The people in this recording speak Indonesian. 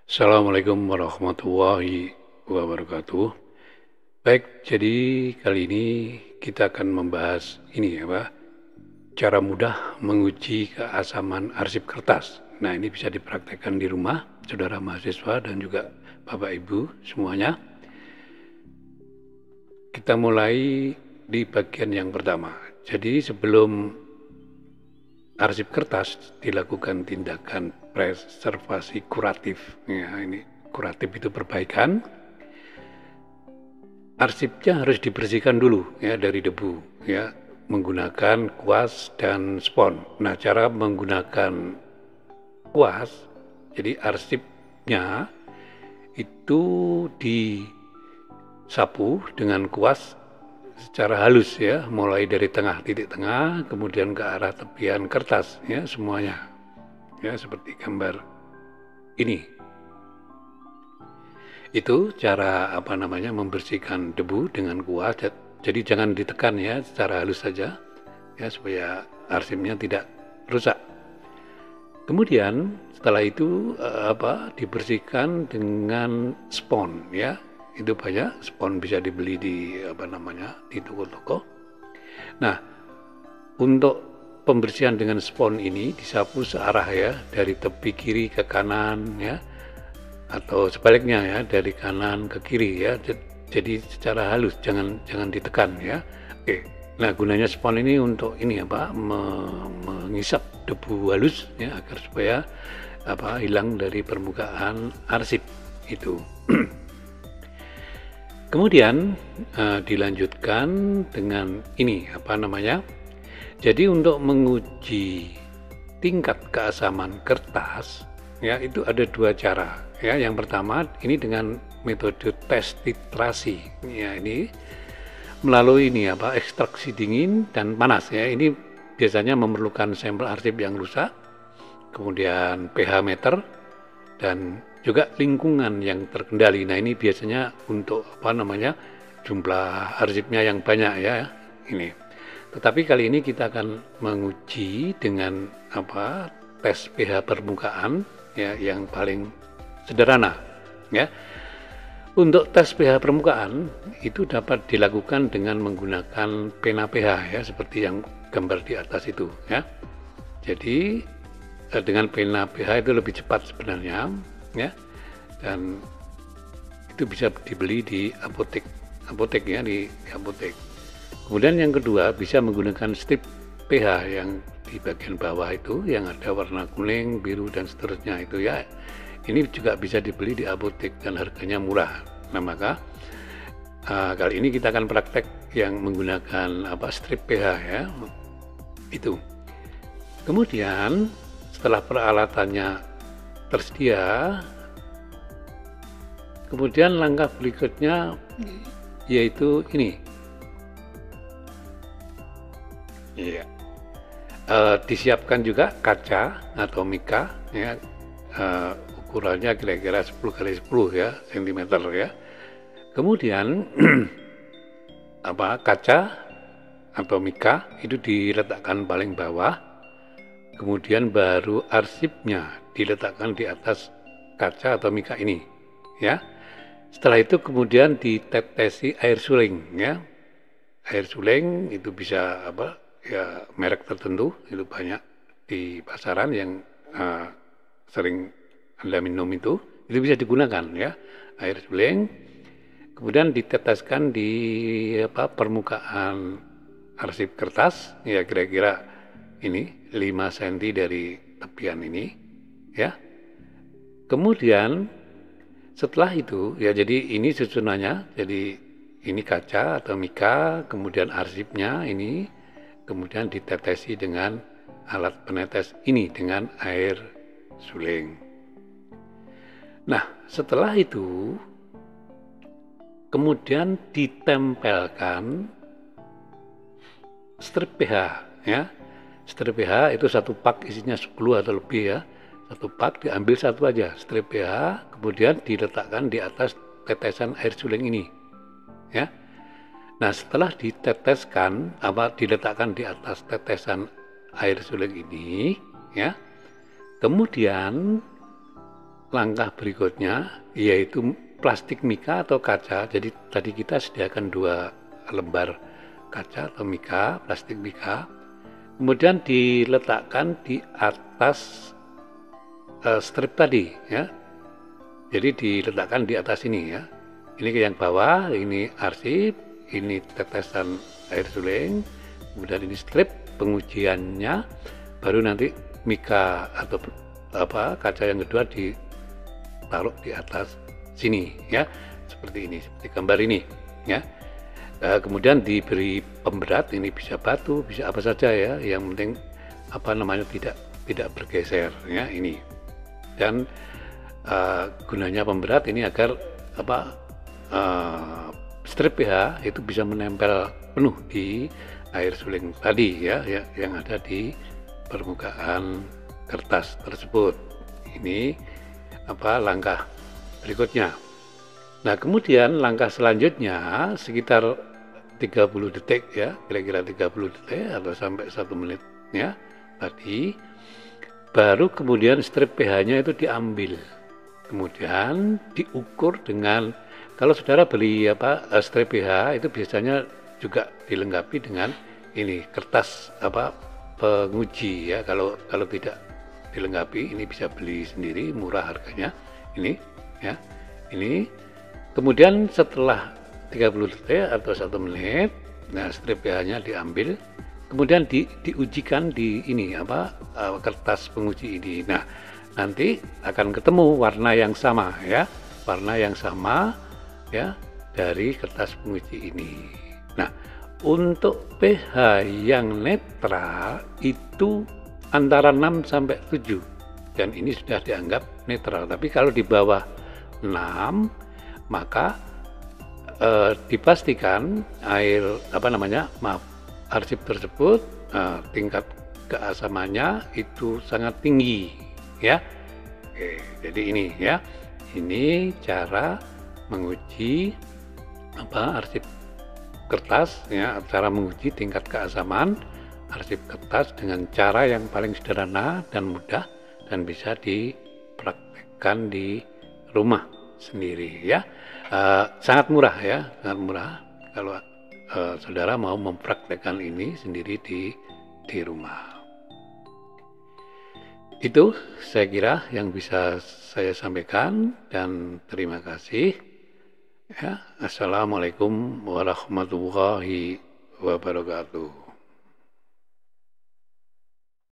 Assalamualaikum warahmatullahi wabarakatuh. Baik, jadi kali ini kita akan membahas ini cara mudah menguji keasaman arsip kertas. Nah, ini bisa dipraktekkan di rumah, saudara mahasiswa dan juga Bapak Ibu semuanya. Kita mulai di bagian yang pertama. Jadi sebelum arsip kertas dilakukan tindakan preservasi kuratif. Ya, ini kuratif itu perbaikan. Arsipnya harus dibersihkan dulu ya dari debu ya menggunakan kuas dan spons. Nah, cara menggunakan kuas, jadi arsipnya itu disapu dengan kuas secara halus ya, mulai dari tengah titik tengah kemudian ke arah tepian kertas ya semuanya. Ya, seperti gambar ini. Itu cara membersihkan debu dengan kuas. Jadi jangan ditekan ya, secara halus saja ya supaya arsipnya tidak rusak. Kemudian setelah itu dibersihkan dengan spons ya. Itu banyak spons bisa dibeli di di toko-toko. Nah, untuk pembersihan dengan spons ini disapu searah ya, dari tepi kiri ke kanan ya, atau sebaliknya ya, dari kanan ke kiri ya. Jadi secara halus, jangan ditekan ya. Oke. Nah, gunanya spons ini untuk ini mengisap debu halus ya, agar supaya hilang dari permukaan arsip itu. Kemudian dilanjutkan dengan ini jadi untuk menguji tingkat keasaman kertas ya, itu ada dua cara ya. Yang pertama ini dengan metode tes titrasi ya, ini melalui ekstraksi dingin dan panas ya. Ini biasanya memerlukan sampel arsip yang rusak, kemudian pH meter, dan juga lingkungan yang terkendali. Nah, ini biasanya untuk jumlah arsipnya yang banyak ya ini. Tetapi kali ini kita akan menguji dengan tes pH permukaan ya, yang paling sederhana ya. Untuk tes pH permukaan itu dapat dilakukan dengan menggunakan pena pH ya, seperti yang gambar di atas itu ya. Jadi dengan pena pH itu lebih cepat sebenarnya ya, dan itu bisa dibeli di apotek ya, di apotek. Kemudian yang kedua, bisa menggunakan strip pH yang di bagian bawah itu yang ada warna kuning, biru dan seterusnya itu ya. Ini juga bisa dibeli di apotek dan harganya murah. Nah, maka kali ini kita akan praktek yang menggunakan strip pH ya itu. Kemudian setelah peralatannya tersedia, kemudian langkah berikutnya yaitu ini ya, disiapkan juga kaca atau mika ya, ukurannya kira-kira 10 x 10 ya cm ya. Kemudian kaca atau mika itu diletakkan paling bawah, kemudian baru arsipnya diletakkan di atas kaca atau mika ini ya. Setelah itu kemudian ditetesi air suling ya. Air suling itu bisa ya, merek tertentu itu banyak di pasaran yang sering Anda minum itu bisa digunakan ya, air suling. Kemudian diteteskan di permukaan arsip kertas ya, kira-kira ini 5 cm dari tepian ini ya. Kemudian setelah itu ya, jadi ini susunannya, jadi ini kaca atau mika, kemudian arsipnya ini, kemudian ditetesi dengan alat penetes ini dengan air suling. Nah, setelah itu kemudian ditempelkan strip pH ya. Strip pH itu satu pak isinya 10 atau lebih ya. Satu pak diambil satu aja strip pH, kemudian diletakkan di atas tetesan air suling ini ya. Nah, setelah diletakkan di atas tetesan air suling ini ya, kemudian langkah berikutnya yaitu plastik mika atau kaca. Jadi tadi kita sediakan 2 lembar kaca atau mika, plastik mika, kemudian diletakkan di atas strip tadi ya. Jadi diletakkan di atas ini ya. Ini yang bawah, ini arsip, ini tetesan air suling, kemudian ini strip pengujiannya, baru nanti mika atau kaca yang kedua ditaruh di atas sini ya, seperti ini, seperti gambar ini ya. Kemudian diberi pemberat, ini bisa batu, bisa apa saja ya, yang penting tidak bergeser ya ini. Dan gunanya pemberat ini agar strip PH itu bisa menempel penuh di air suling tadi ya, yang ada di permukaan kertas tersebut. Ini langkah berikutnya. Nah, kemudian langkah selanjutnya sekitar 30 detik ya, kira-kira 30 detik atau sampai 1 menit ya tadi, baru kemudian strip PH-nya itu diambil. Kemudian diukur dengan, kalau saudara beli strip PH itu biasanya juga dilengkapi dengan ini kertas penguji ya. Kalau tidak dilengkapi, ini bisa beli sendiri, murah harganya ini ya. Ini kemudian setelah 30 detik atau 1 menit, nah strip PH-nya diambil, kemudian diujikan di ini kertas penguji ini. Nah, nanti akan ketemu warna yang sama ya, warna yang sama ya dari kertas penguji ini. Nah, untuk pH yang netral itu antara 6 sampai 7 dan ini sudah dianggap netral. Tapi kalau di bawah 6 maka dipastikan arsip tersebut tingkat keasamannya itu sangat tinggi ya. Oke, jadi ini ya, ini cara menguji arsip kertas ya, cara menguji tingkat keasaman arsip kertas dengan cara yang paling sederhana dan mudah dan bisa dipraktekkan di rumah sendiri ya. Sangat murah ya, sangat murah kalau saudara mau mempraktekkan ini sendiri di rumah. Itu saya kira yang bisa saya sampaikan dan terima kasih ya. Assalamualaikum warahmatullahi wabarakatuh.